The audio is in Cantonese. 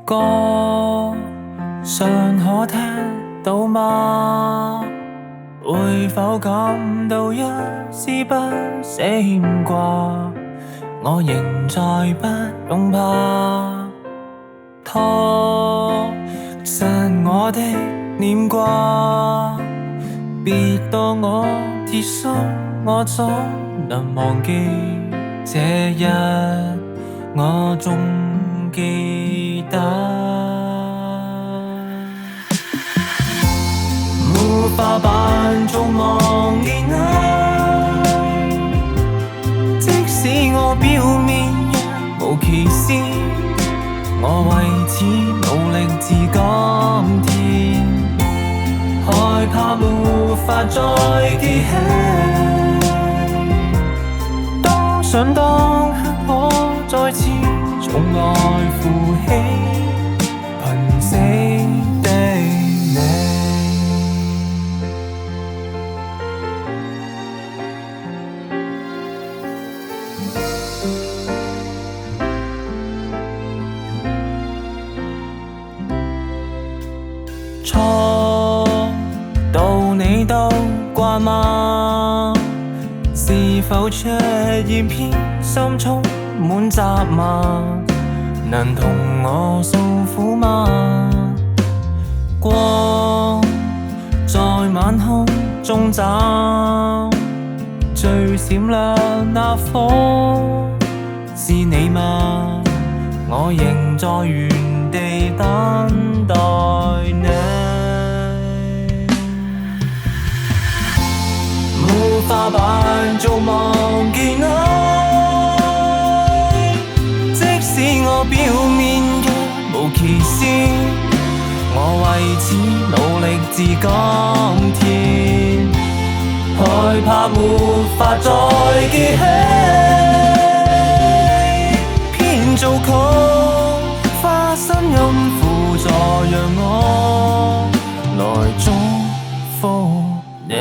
歌尚可聽到嗎？會否感到一絲不捨牽掛？我仍在不用怕，拖實我的念掛。別當我鐵心，我怎能忘記這日我仲記得。沒法扮做忘記你，即使我表面若無其事，我為此努力至今天，害怕沒法再記起。當想當刻可再次從愛負起，憑死的你。錯到你都慣嗎？是否出現偏心充滿責罵？能同我訴苦嗎？光在晚空中找，最閃亮那顆是你嗎？我仍在原地等待你。沒法扮做忘記你，即使我表面若無其事，我為此努力至今天，害怕沒法再記起，偏做曲花心音輔助，讓我來祝福你。